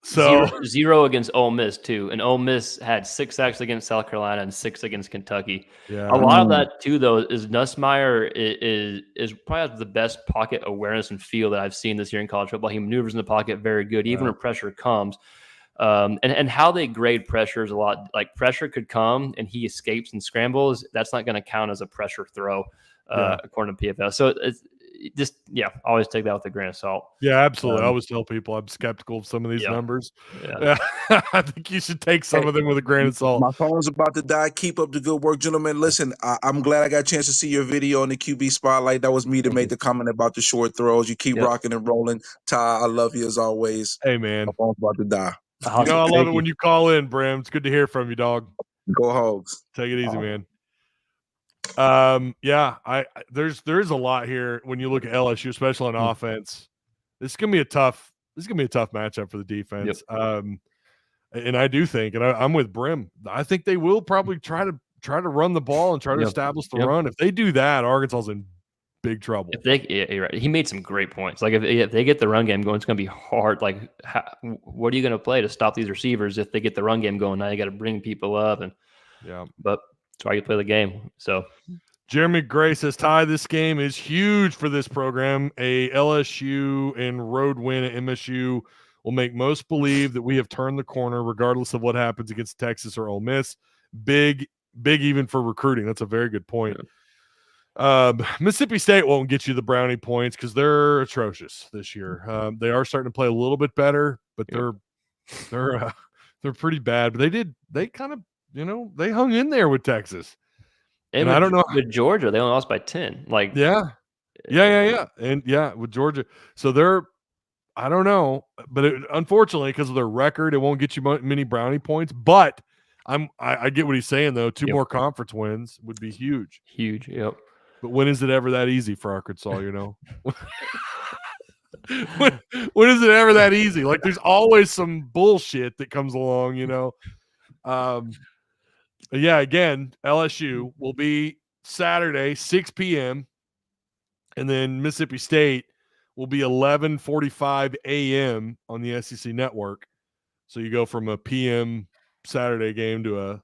So zero against Ole Miss too, and Ole Miss had 6 sacks against South Carolina and 6 against Kentucky. Yeah. A lot of that too, though, is Nussmeier is probably the best pocket awareness and feel that I've seen this year in college football. He maneuvers in the pocket very good, even when pressure comes. And how they grade pressure is a lot. Like, pressure could come and he escapes and scrambles. That's not going to count as a pressure throw, according to PFF. So it's just, always take that with a grain of salt. Yeah, absolutely. I always tell people I'm skeptical of some of these numbers. Yeah. I think you should take some of them with a grain of salt. My phone's about to die. Keep up the good work, gentlemen. Listen, I'm glad I got a chance to see your video on the QB Spotlight. That was me that made the comment about the short throws. You keep rocking and rolling. Ty, I love you as always. Hey, man. My phone's about to die. I love it when you call in, Brim. It's good to hear from you, dog. Go Hogs. Take it easy, man. There's a lot here when you look at LSU, especially on offense. This is gonna be a tough matchup for the defense. Yep. And I do think, and I'm with Brim. I think they will probably try to run the ball and try to establish the run. If they do that, Arkansas's in big trouble. You're right. He made some great points. Like if they get the run game going, it's going to be hard. Like, what are you going to play to stop these receivers if they get the run game going? Now you got to bring people up, and but that's why you play the game. So, Jeremy Gray says, Ty, this game is huge for this program. A LSU and road win at MSU will make most believe that we have turned the corner, regardless of what happens against Texas or Ole Miss. Big even for recruiting. That's a very good point. Mississippi State won't get you the brownie points because they're atrocious this year. They are starting to play a little bit better, but they're pretty bad. But they kind of, they hung in there with Texas. And I don't know, with Georgia, they only lost by 10. Like, yeah, and with Georgia, so I don't know, but unfortunately, because of their record, it won't get you many brownie points. But I get what he's saying though. Two more conference wins would be huge. Huge, yep. But when is it ever that easy for Arkansas? When is it ever that easy? Like, there's always some bullshit that comes along, Again, LSU will be Saturday, 6 p.m., and then Mississippi State will be 11:45 a.m. on the SEC network. So you go from a p.m. Saturday game to a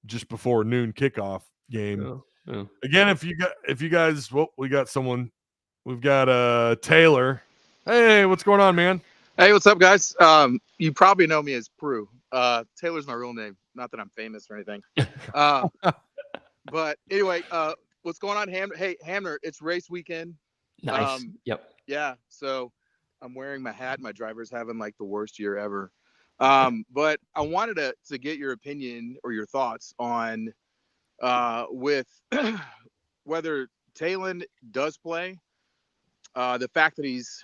just before noon kickoff game. Yeah. Again, if you guys, we got someone. We've got Taylor. Hey, what's going on, man? Hey, what's up, guys? You probably know me as Prue. Taylor's my real name. Not that I'm famous or anything. But anyway, what's going on, Hamner? Hey, Hamner, it's race weekend. Nice. Yep. Yeah. So I'm wearing my hat. My driver's having like the worst year ever. But I wanted to get your opinion or your thoughts on with whether Taylen does play. The fact that he's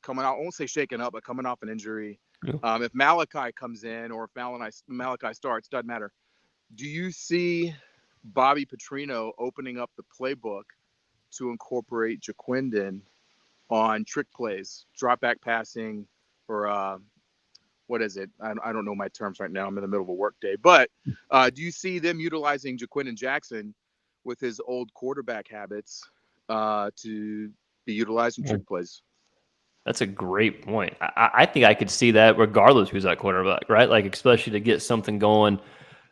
coming out, I won't say shaken up, but coming off an injury. Yeah. If Malachi comes in or if Malachi starts, doesn't matter. Do you see Bobby Petrino opening up the playbook to incorporate Jaquindon on trick plays, drop back passing, or what is it? I don't know my terms right now. I'm in the middle of a work day. But do you see them utilizing Jaquindon Jackson with his old quarterback habits to be utilized in trick plays? That's a great point. I think I could see that regardless who's at quarterback, right? Like, especially to get something going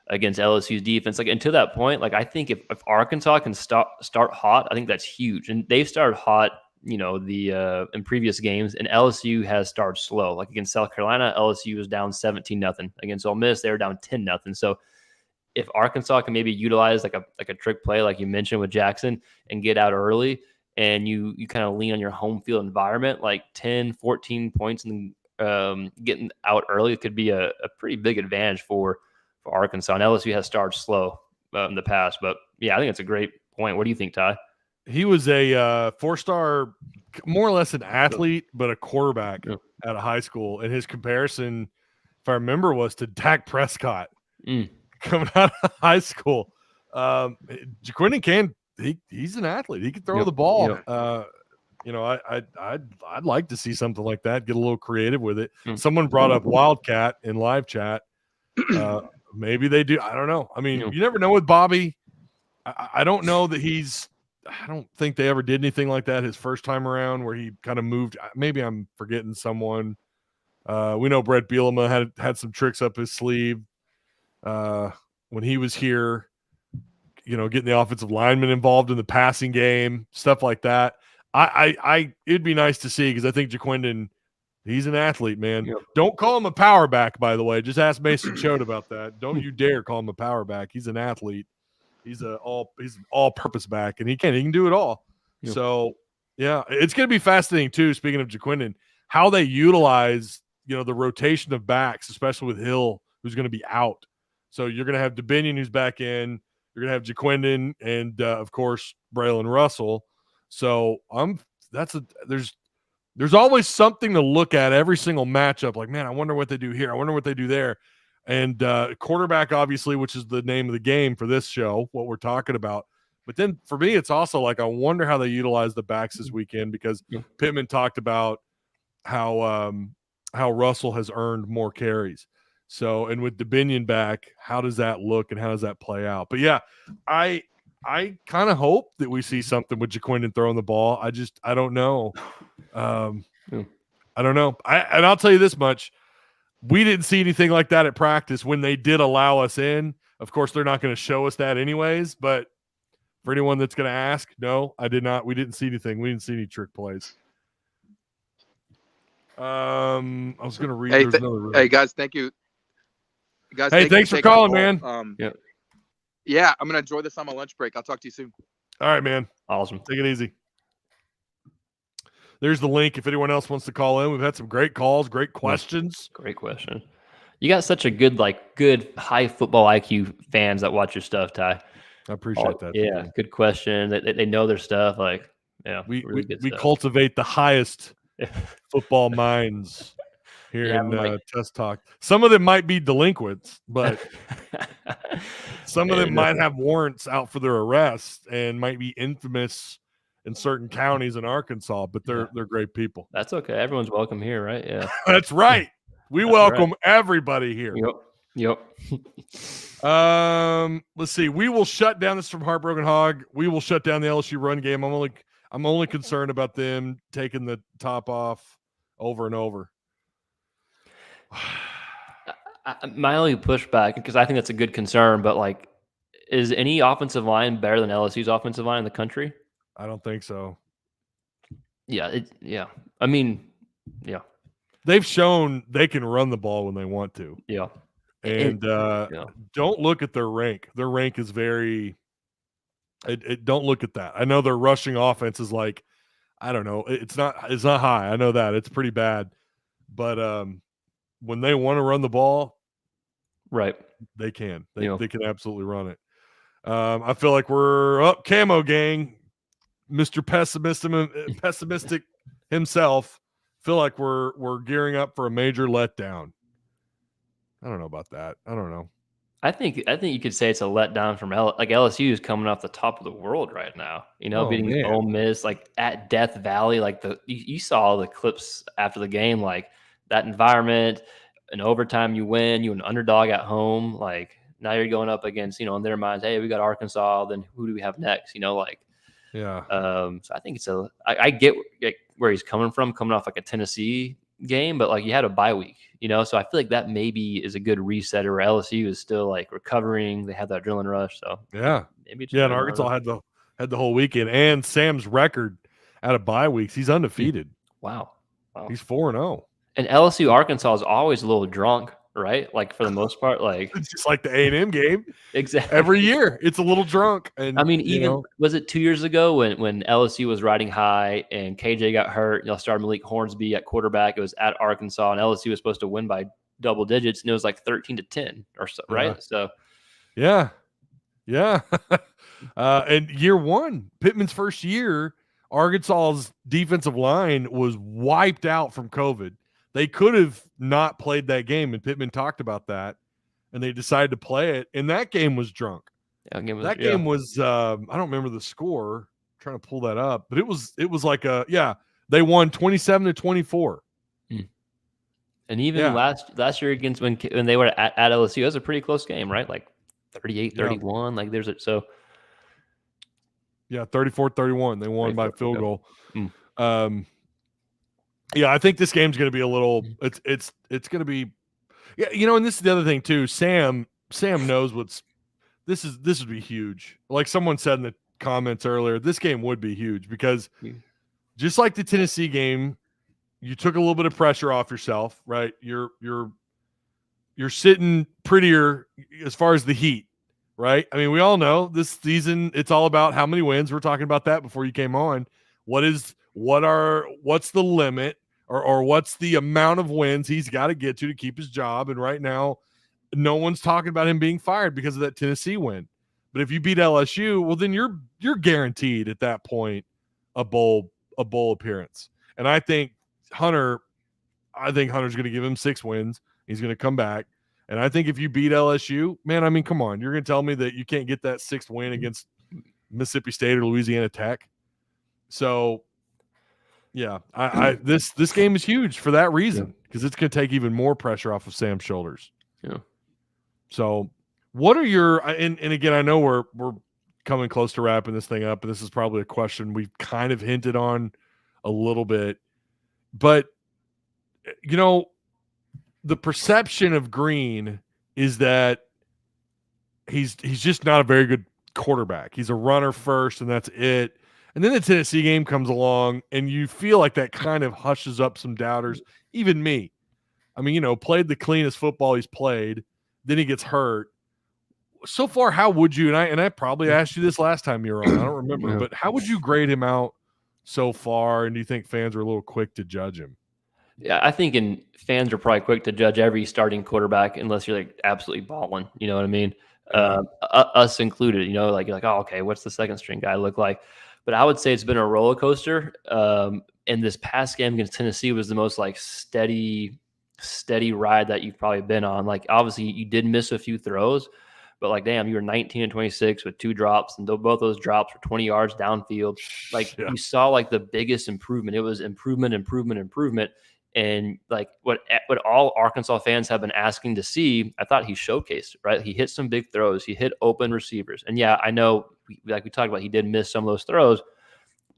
against LSU's defense. Like, and to that point, like, I think if Arkansas can start hot, I think that's huge. And they've started hot, in previous games, and LSU has started slow. Like against South Carolina, LSU was down 17-0. Against Ole Miss, they were down 10-0. So if Arkansas can maybe utilize like a trick play, like you mentioned with Jackson, and get out early, and you kind of lean on your home field environment, like 10, 14 points and getting out early could be a pretty big advantage for Arkansas. And LSU has started slow in the past. But, yeah, I think it's a great point. What do you think, Ty? He was a four-star, more or less an athlete, but a quarterback at a high school. And his comparison, if I remember, was to Dak Prescott coming out of high school. Jaquindon he's an athlete. He can throw the ball. I'd like to see something like that. Get a little creative with it. Someone brought up Wildcat in live chat. Maybe they do. I don't know. I mean, you never know with Bobby. I don't know that I don't think they ever did anything like that his first time around where he kind of moved. Maybe I'm forgetting someone. We know Brett Bielema had some tricks up his sleeve when he was here. Getting the offensive linemen involved in the passing game, stuff like that. It'd be nice to see because I think Jaquindon, he's an athlete, man. Yep. Don't call him a power back, by the way. Just ask Mason Choate about that. Don't you dare call him a power back. He's an athlete. He's an all-purpose back, and he can do it all. Yep. So, yeah, it's going to be fascinating too. Speaking of Jaquindon, how they utilize the rotation of backs, especially with Hill, who's going to be out. So you're going to have DeBinion, who's back in. You're going to have Jaquindon and, of course, Braylon Russell. So there's There's always something to look at every single matchup. Like, man, I wonder what they do here. I wonder what they do there. And quarterback, obviously, which is the name of the game for this show, what we're talking about. But then for me, it's also like, I wonder how they utilize the backs this weekend, because Pittman talked about how Russell has earned more carries. So, and with Dubinion back, how does that look and how does that play out? But yeah, I kind of hope that we see something with Jaquindon throwing the ball. I don't know. I don't know. And I'll tell you this much. We didn't see anything like that at practice when they did allow us in. Of course, they're not going to show us that anyways, but for anyone that's going to ask, no, I did not. We didn't see anything. We didn't see any trick plays. I was going to read. Hey, guys, thank you. Guys, hey, thanks for calling, man. Yeah, I'm going to enjoy this on my lunch break. I'll talk to you soon. All right, man. Awesome. Take it easy. There's the link if anyone else wants to call in. We've had some great calls, great questions. Great question. You got such a good high football IQ fans that watch your stuff, Ty. I appreciate that. Yeah, man. Good question. They know their stuff. Like, yeah, we stuff. Cultivate the highest football minds here in Tusk Talk. Some of them might be delinquents, but some of them might have warrants out for their arrest and might be infamous in certain counties in Arkansas, but they're great people. That's okay. Everyone's welcome here, right? Yeah. That's right. We welcome everybody here. Yep. Let's see. We will shut down this from Heartbroken Hog. We will shut down the LSU run game. I'm only concerned about them taking the top off over and over. My only pushback, because I think that's a good concern, but is any offensive line better than LSU's offensive line in the country? I don't think so. Yeah. I mean, yeah. They've shown they can run the ball when they want to. Yeah. And don't look at their rank. Their rank is very don't look at that. I know their rushing offense is I don't know. It's not high. I know that. It's pretty bad. But when they want to run the ball, right, they can. They can absolutely run it. I feel like we're up camo gang. Mr. Pessimistic himself. Feel like we're gearing up for a major letdown. I don't know about that. I don't know. I think you could say it's a letdown from LSU is coming off the top of the world right now. Beating Ole Miss at Death Valley. You saw the clips after the game. That environment, in overtime you win. You an underdog at home. Now you're going up against in their minds. Hey, we got Arkansas. Then who do we have next? Yeah. So I think it's I get where he's coming from, coming off a Tennessee game, but you had a bye week, so I feel like that maybe is a good reset, or LSU is still recovering. They have that adrenaline rush. So maybe and Arkansas had the whole weekend, and Sam's record out of bye weeks, he's undefeated. Wow. He's 4-0. And LSU Arkansas is always a little drunk, right? For the most part, it's just like the A&M game. Exactly. Every year, it's a little drunk. And I mean, even was it 2 years ago when LSU was riding high and KJ got hurt? Started Malik Hornsby at quarterback. It was at Arkansas, and LSU was supposed to win by double digits, and it was 13-10 or so, right? So, yeah. And year one, Pittman's first year, Arkansas's defensive line was wiped out from COVID. They could have not played that game, and Pittman talked about that, and they decided to play it, and that game was drunk. Game was I don't remember the score. I'm trying to pull that up, but it was they won 27-24. And even last year against when they were at LSU, it was a pretty close game, right? 38-31. There's it. So 34-31. They won by field goal. Yeah, I think this game's going to be a little. It's going to be, and this is the other thing too. Sam knows this would be huge. Like someone said in the comments earlier, this game would be huge because just like the Tennessee game, you took a little bit of pressure off yourself, right? You're sitting prettier as far as the heat, right? I mean, we all know this season it's all about how many wins. We're talking about that before you came on. What's the limit or what's the amount of wins he's got to get to keep his job? And right now, no one's talking about him being fired because of that Tennessee win. But if you beat LSU, well, then you're guaranteed at that point a bowl appearance. And I think Hunter, I think Hunter's going to give him 6 wins. He's going to come back. And I think if you beat LSU, man, I mean, come on. You're going to tell me that you can't get that 6th win against Mississippi State or Louisiana Tech? So, yeah, this game is huge for that reason, because it's going to take even more pressure off of Sam's shoulders. Yeah. So, what are your and again, I know we're coming close to wrapping this thing up, and this is probably a question we've kind of hinted on a little bit, but the perception of Green is that he's just not a very good quarterback. He's a runner first, and that's it. And then the Tennessee game comes along, and you feel like that kind of hushes up some doubters, even me. I mean, played the cleanest football he's played. Then he gets hurt. So far, how would you, and I probably asked you this last time you were on, I don't remember, but how would you grade him out so far, and do you think fans are a little quick to judge him? Yeah, I think fans are probably quick to judge every starting quarterback unless you're like absolutely balling. You know what I mean? Us included. Like you're like, oh, okay, what's the second string guy look like? But I would say it's been a roller coaster. And this past game against Tennessee was the most like steady ride that you've probably been on. Like obviously you did miss a few throws, but like damn, you were 19 and 26 with 2 drops, and both those drops were 20 yards downfield. Like you saw like the biggest improvement. It was improvement. And like what all Arkansas fans have been asking to see, I thought he showcased, right? He hit some big throws. He hit open receivers. And yeah, I know, like we talked about, he did miss some of those throws,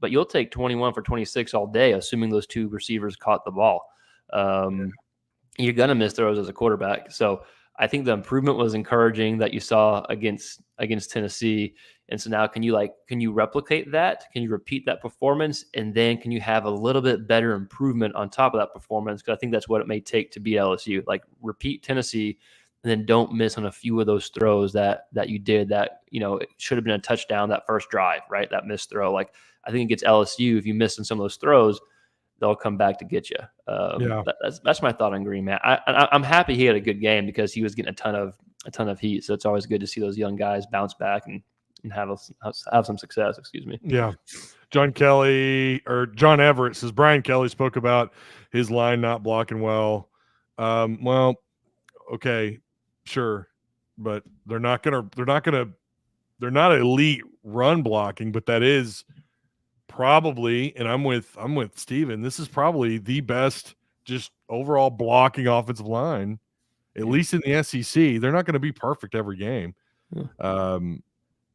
but you'll take 21 for 26 all day, assuming those 2 receivers caught the ball. You're going to miss throws as a quarterback. So I think the improvement was encouraging that you saw against Tennessee. And so now can you replicate that? Can you repeat that performance? And then can you have a little bit better improvement on top of that performance? Because I think that's what it may take to beat LSU. Like repeat Tennessee, and then don't miss on a few of those throws that you did that, it should have been a touchdown that first drive, right? That missed throw. Like I think against LSU, if you miss on some of those throws, they'll come back to get you. That's my thought on Green, man. I'm happy he had a good game because he was getting a ton of heat. So it's always good to see those young guys bounce back and have some success. Excuse me. Yeah. John Everett says Brian Kelly spoke about his line not blocking well. Well, okay, sure, but they're not elite run blocking, but that is probably, and I'm with Stephen, this is probably the best just overall blocking offensive line, at least in the SEC. They're not going to be perfect every game.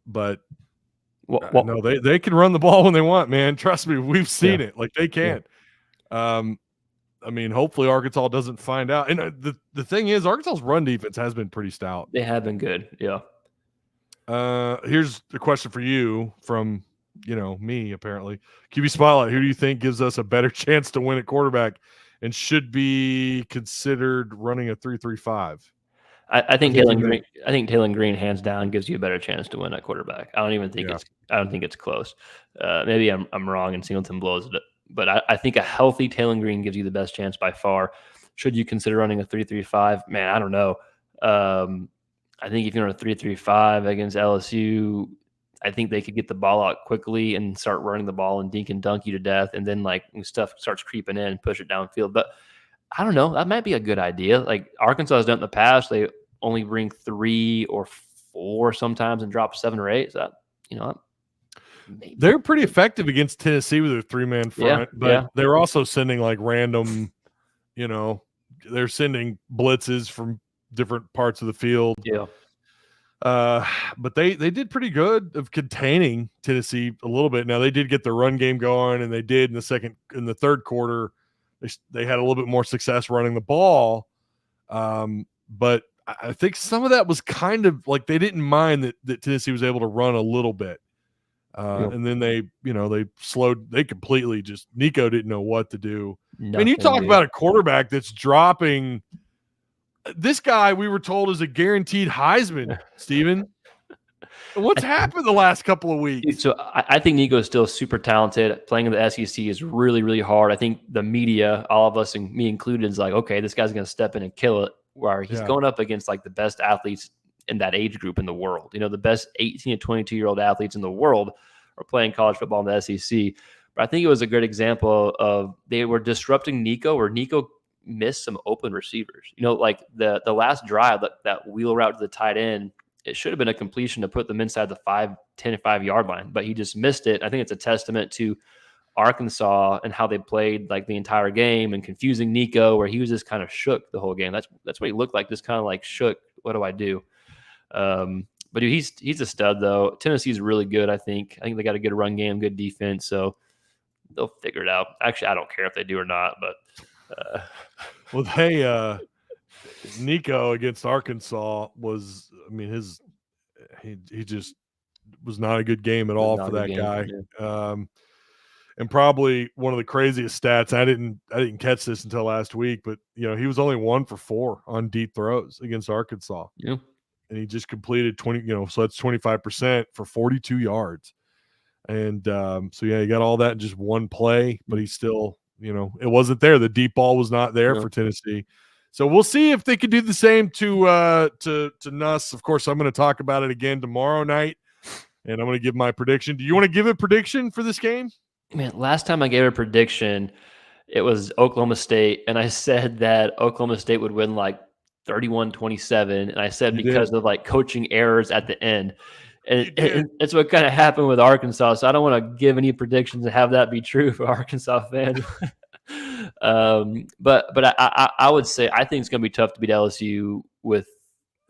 But no, they can run the ball when they want, man. Trust me, we've seen it. Like they can. I mean, hopefully Arkansas doesn't find out. And the thing is, Arkansas's run defense has been pretty stout. They have been good. Yeah. Here's the question for you from me, apparently. QB Spotlight, who do you think gives us a better chance to win at quarterback and should be considered running a 3-3-5? I think Taylen Green hands down gives you a better chance to win at quarterback. I don't think it's close. Maybe I'm wrong and Singleton blows it, but I think a healthy Taylen Green gives you the best chance by far. Should you consider running a 3-3-5? Man, I don't know. I think if you're on a 3-3-5 against LSU, I think they could get the ball out quickly and start running the ball and dink and dunk you to death. And then like when stuff starts creeping in, push it downfield. But I don't know. That might be a good idea. Like Arkansas has done in the past. They only bring 3 or 4 sometimes and drop 7 or 8. So maybe. They're pretty effective against Tennessee with their 3-man front, but they're also sending like random, they're sending blitzes from different parts of the field. Yeah. But they did pretty good of containing Tennessee a little bit. Now they did get their run game going, and they did in the third quarter. They had a little bit more success running the ball. But I think some of that was kind of like they didn't mind that Tennessee was able to run a little bit. And then they completely just Nico didn't know what to do. And you talk about a quarterback that's dropping. This guy we were told is a guaranteed Heisman, Stephen. What's happened the last couple of weeks? So I think Nico is still super talented. Playing in the SEC is really, really hard. I think the media, all of us, and me included, is like, okay, this guy's going to step in and kill it. Where he's going up against like the best athletes in that age group in the world. The best 18 to 22-year-old athletes in the world are playing college football in the SEC. But I think it was a good example of they were disrupting Nico, or Nico missed some open receivers. Like the last drive, that wheel route to the tight end, it should have been a completion to put them inside the 10 to 5 yard line, but he just missed it. I think it's a testament to Arkansas and how they played like the entire game and confusing Nico, where he was just kind of shook the whole game. That's what he looked like, just kind of like shook. What do I do? But dude, he's a stud though. Tennessee's really good. I think they got a good run game, good defense, so they'll figure it out. Actually, I don't care if they do or not, but well, hey, Nico against Arkansas was, I mean, he just was not a good game at all for that guy. Yeah. And probably one of the craziest stats. I didn't catch this until last week, but he was only 1 for 4 on deep throws against Arkansas. Yeah. And he just completed 20, so that's 25% for 42 yards. And so yeah, he got all that in just one play, but he still, it wasn't there. The deep ball was not there for Tennessee. So we'll see if they can do the same to Nuss. Of course, I'm going to talk about it again tomorrow night, and I'm going to give my prediction. Do you want to give a prediction for this game? Man, last time I gave a prediction, it was Oklahoma State, and I said that Oklahoma State would win like 31-27, and I said because of like coaching errors at the end. And it's what kind of happened with Arkansas. So I don't want to give any predictions and have that be true for Arkansas fans. But I would say I think it's going to be tough to beat LSU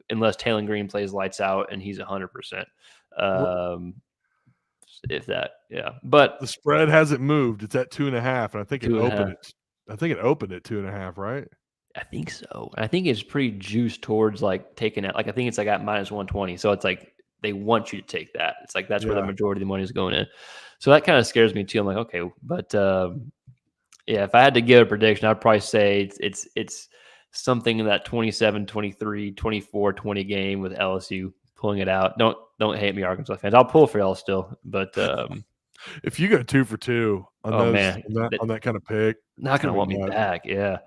unless Taylen Green plays lights out and he's 100%. If that, yeah. But the spread hasn't moved. It's at 2.5, and I think it opened it. I think it opened at 2.5, right? I think so. I think it's pretty juiced towards like taking it. Like I think it's like at -120. So it's like they want you to take that. It's like that's where the majority of the money is going in. So that kind of scares me too. I'm like, okay, but yeah, if I had to give a prediction, I'd probably say it's something in that 27-23, 24-20 game with LSU pulling it out. Don't hate me, Arkansas fans. I'll pull for y'all still, but if you go 2 for 2 on on that kind of pick, not gonna want me back. Yeah.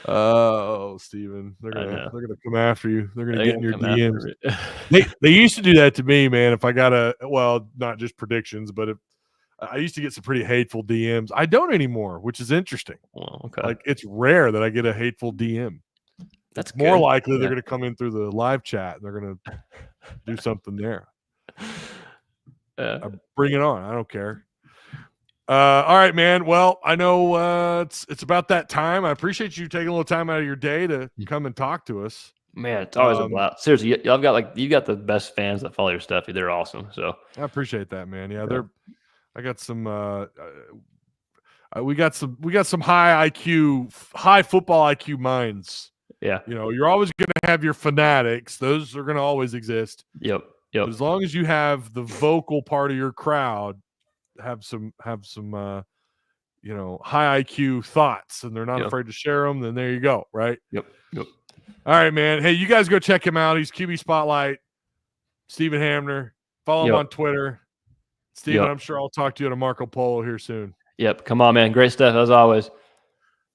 Oh, Stephen, they're gonna come after you. They're gonna get in your DMs. They used to do that to me, man. If I got not just predictions, but if I used to get some pretty hateful DMs. I don't anymore, which is interesting. Well, okay. Like it's rare that I get a hateful DM. That's more likely they're going to come in through the live chat and they're going to do something there. Bring it on. I don't care. All right, man. Well, I know it's about that time. I appreciate you taking a little time out of your day to come and talk to us. Man, it's always a blast. Seriously, you got the best fans that follow your stuff. They're awesome. So I appreciate that, man. Yeah. I got some we got some high football IQ minds. Yeah. You're always going to have your fanatics. Those are going to always exist. Yep. But as long as you have the vocal part of your crowd have some high IQ thoughts and they're not afraid to share them, then there you go, right? Yep. All right, man. Hey, you guys go check him out. He's QB Spotlight, Stephen Hamner. Follow him on Twitter. Stephen, I'm sure I'll talk to you at a Marco Polo here soon. Yep. Come on, man. Great stuff as always.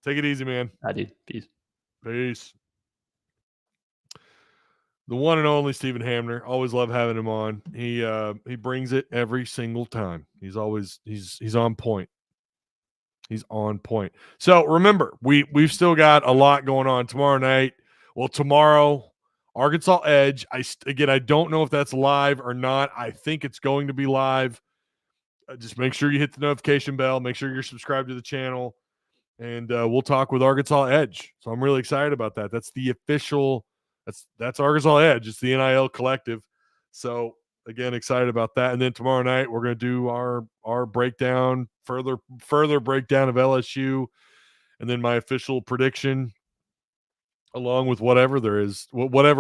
Take it easy, man. I do. Peace. The one and only Stephen Hamner. Always love having him on. He brings it every single time. He's on point. He's on point. So remember, we've still got a lot going on tomorrow night. Well, tomorrow, Arkansas Edge. I don't know if that's live or not. I think it's going to be live. Just make sure you hit the notification bell. Make sure you're subscribed to the channel. And we'll talk with Arkansas Edge. So I'm really excited about that. That's the official – that's Arkansas Edge. It's the NIL collective. So, again, excited about that. And then tomorrow night we're going to do our breakdown, further breakdown of LSU, and then my official prediction along with whatever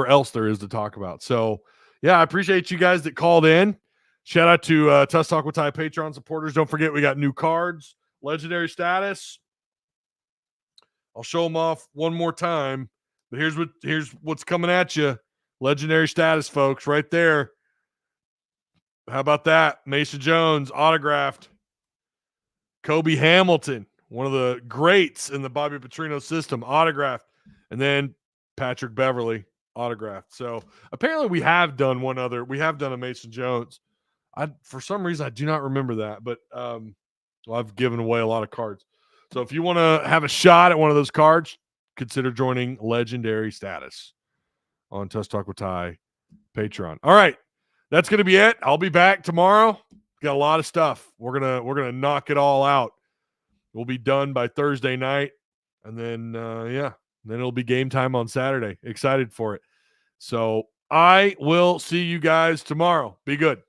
else there is to talk about. So, yeah, I appreciate you guys that called in. Shout out to Tusk Talk with Ty Patreon supporters. Don't forget we got new cards, legendary status. I'll show them off one more time, but here's what's coming at you. Legendary status, folks, right there. How about that? Mason Jones, autographed. Kobe Hamilton, one of the greats in the Bobby Petrino system, autographed. And then Patrick Beverly, autographed. So apparently we have done a Mason Jones. For some reason I do not remember that, but well, I've given away a lot of cards. So if you want to have a shot at one of those cards, consider joining Legendary Status on Tusk Talk with Ty Patreon. All right, that's gonna be it. I'll be back tomorrow. Got a lot of stuff. We're gonna knock it all out. We'll be done by Thursday night, and then then it'll be game time on Saturday. Excited for it. So I will see you guys tomorrow. Be good.